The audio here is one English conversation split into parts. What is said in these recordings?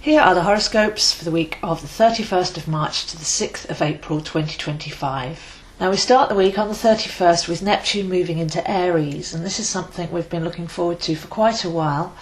Here are the horoscopes for the week of the 31st of March to the 6th of April 2025. Now we start the week on the 31st with Neptune moving into Aries, and this is something we've been looking forward to for quite a while.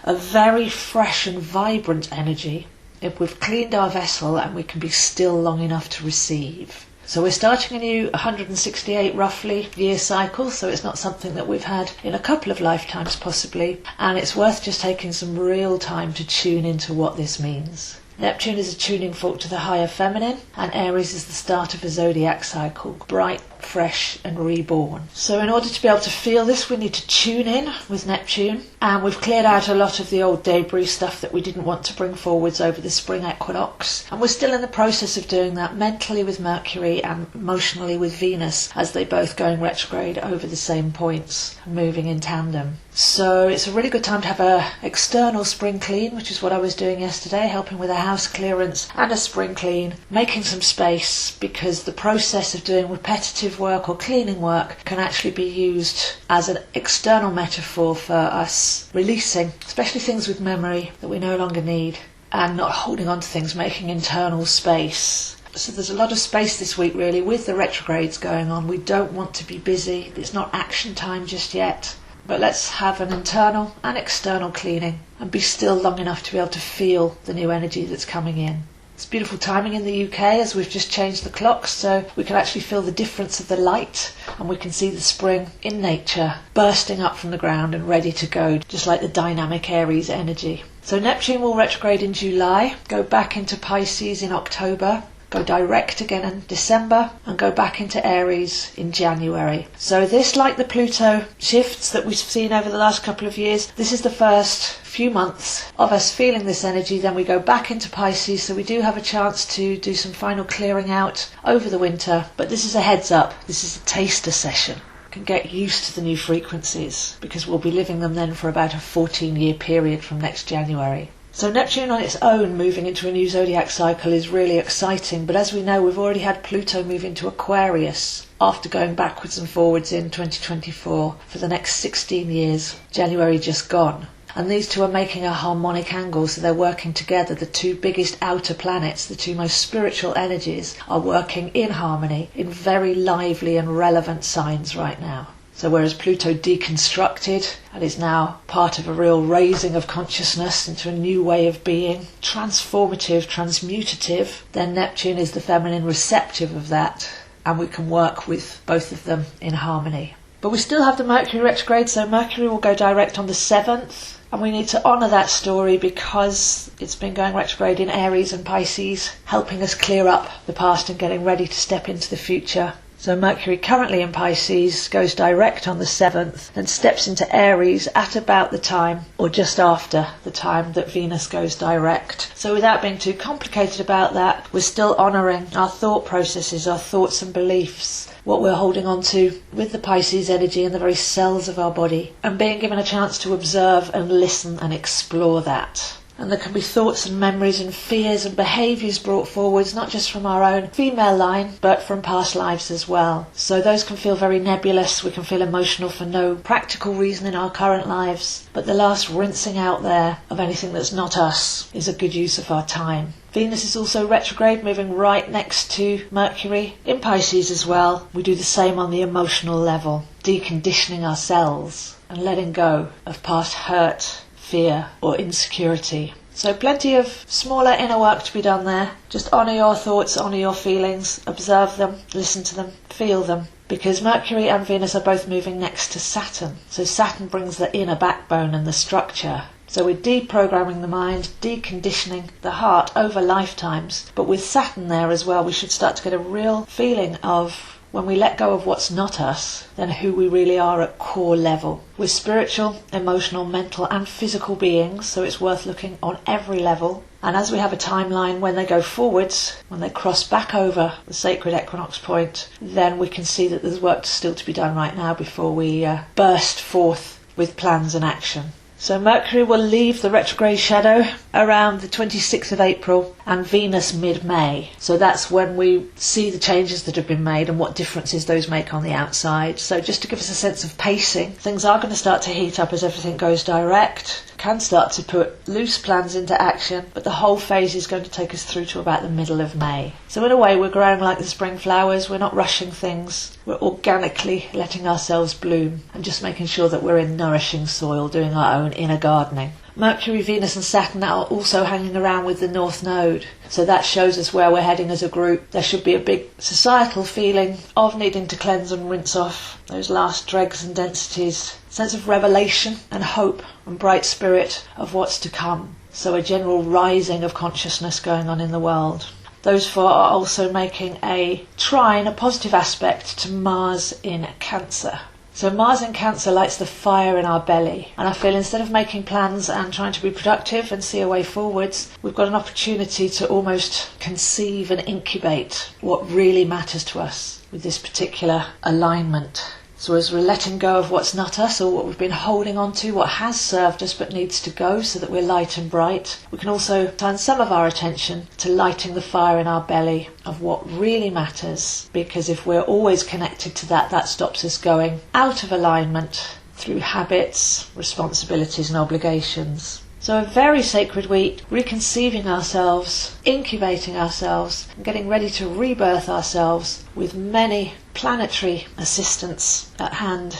A very fresh and vibrant energy if we've cleaned our vessel and we can be still long enough to receive. So we're starting a new 168 roughly year cycle, so it's not something that we've had in a couple of lifetimes possibly, and it's worth just taking some real time to tune into what this means. Neptune is a tuning fork to the higher feminine, and Aries is the start of a zodiac cycle, bright, fresh and reborn. So in order to be able to feel this, we need to tune in with Neptune, and we've cleared out a lot of the old debris stuff that we didn't want to bring forwards over the spring equinox, and we're still in the process of doing that mentally with Mercury and emotionally with Venus, as they both go in retrograde over the same points, moving in tandem. So it's a really good time to have a external spring clean, which is what I was doing yesterday, helping with a house clearance and a spring clean, making some space, because the process of doing repetitive work or cleaning work can actually be used as an external metaphor for us releasing, especially things with memory that we no longer need, and not holding on to things, making internal space. So there's a lot of space this week really with the retrogrades going on. We don't want to be busy. It's not action time just yet. But let's have an internal and external cleaning and be still long enough to be able to feel the new energy that's coming in. It's beautiful timing in the UK as we've just changed the clocks, so we can actually feel the difference of the light, and we can see the spring in nature bursting up from the ground and ready to go, just like the dynamic Aries energy. So Neptune will retrograde in July, go back into Pisces in October, go direct again in December, and go back into Aries in January. So this, like the Pluto shifts that we've seen over the last couple of years, this is the first few months of us feeling this energy. Then we go back into Pisces, so we do have a chance to do some final clearing out over the winter. But this is a heads up, this is a taster session. Can get used to the new frequencies, because we'll be living them then for about a 14-year period from next January. So Neptune on its own moving into a new zodiac cycle is really exciting, but as we know, we've already had Pluto move into Aquarius after going backwards and forwards in 2024 for the next 16 years, January just gone. And these two are making a harmonic angle, so they're working together. The two biggest outer planets, the two most spiritual energies, are working in harmony in very lively and relevant signs right now. So whereas Pluto deconstructed and is now part of a real raising of consciousness into a new way of being, transformative, transmutative, then Neptune is the feminine receptive of that, and we can work with both of them in harmony. But we still have the Mercury retrograde, so Mercury will go direct on the 7th, and we need to honour that story because it's been going retrograde in Aries and Pisces, helping us clear up the past and getting ready to step into the future. So Mercury currently in Pisces goes direct on the 7th, then steps into Aries at about the time, or just after the time that Venus goes direct. So without being too complicated about that, we're still honouring our thought processes, our thoughts and beliefs, what we're holding on to with the Pisces energy in the very cells of our body, and being given a chance to observe and listen and explore that. And there can be thoughts and memories and fears and behaviours brought forwards, not just from our own female line, but from past lives as well. So those can feel very nebulous. We can feel emotional for no practical reason in our current lives. But the last rinsing out there of anything that's not us is a good use of our time. Venus is also retrograde, moving right next to Mercury in Pisces as well. We do the same on the emotional level, deconditioning ourselves and letting go of past hurt, fear or insecurity. So plenty of smaller inner work to be done there. Just honour your thoughts, honour your feelings, observe them, listen to them, feel them. Because Mercury and Venus are both moving next to Saturn. So Saturn brings the inner backbone and the structure. So we're deprogramming the mind, deconditioning the heart over lifetimes. But with Saturn there as well, we should start to get a real feeling of when we let go of what's not us, then who we really are at core level. We're spiritual, emotional, mental and physical beings, so it's worth looking on every level. And as we have a timeline, when they go forwards, when they cross back over the sacred equinox point, then we can see that there's work still to be done right now before we burst forth with plans and action. So Mercury will leave the retrograde shadow around the 26th of April and Venus mid-May. So that's when we see the changes that have been made and what differences those make on the outside. So just to give us a sense of pacing, things are going to start to heat up as everything goes direct. can start to put loose plans into action, but the whole phase is going to take us through to about the middle of May. So in a way, we're growing like the spring flowers. We're not rushing things. We're organically letting ourselves bloom and just making sure that we're in nourishing soil, doing our own inner gardening. Mercury, Venus and Saturn are also hanging around with the North Node. So that shows us where we're heading as a group. There should be a big societal feeling of needing to cleanse and rinse off those last dregs and densities. Sense of revelation and hope and bright spirit of what's to come. So a general rising of consciousness going on in the world. Those four are also making a trine, a positive aspect to Mars in Cancer. So Mars in Cancer lights the fire in our belly, and I feel instead of making plans and trying to be productive and see a way forwards, we've got an opportunity to almost conceive and incubate what really matters to us with this particular alignment. So as we're letting go of what's not us or what we've been holding on to, what has served us but needs to go so that we're light and bright, we can also turn some of our attention to lighting the fire in our belly of what really matters. Because if we're always connected to that, that stops us going out of alignment through habits, responsibilities and obligations. So a very sacred week, reconceiving ourselves, incubating ourselves, and getting ready to rebirth ourselves with many planetary assistants at hand.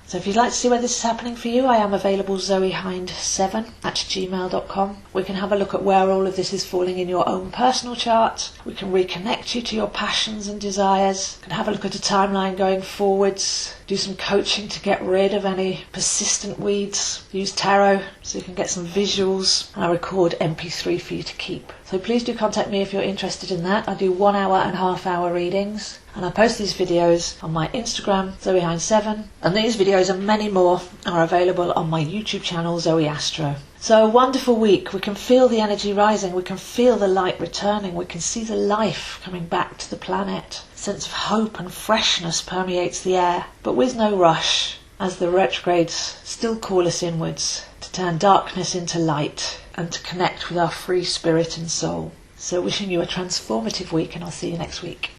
So if you'd like to see where this is happening for you, I am available zoehind7@gmail.com. We can have a look at where all of this is falling in your own personal chart. We can reconnect you to your passions and desires. We can have a look at a timeline going forwards. Do some coaching to get rid of any persistent weeds. Use tarot so you can get some visuals. And I record MP3 for you to keep. So please do contact me if you're interested in that. I do 1 hour and half-hour readings. And I post these videos on my Instagram, zoehind7. And these videos and many more are available on my YouTube channel, Zoe Astro. So a wonderful week. We can feel the energy rising. We can feel the light returning. We can see the life coming back to the planet. A sense of hope and freshness permeates the air, but with no rush, as the retrogrades still call us inwards to turn darkness into light and to connect with our free spirit and soul. So wishing you a transformative week, and I'll see you next week.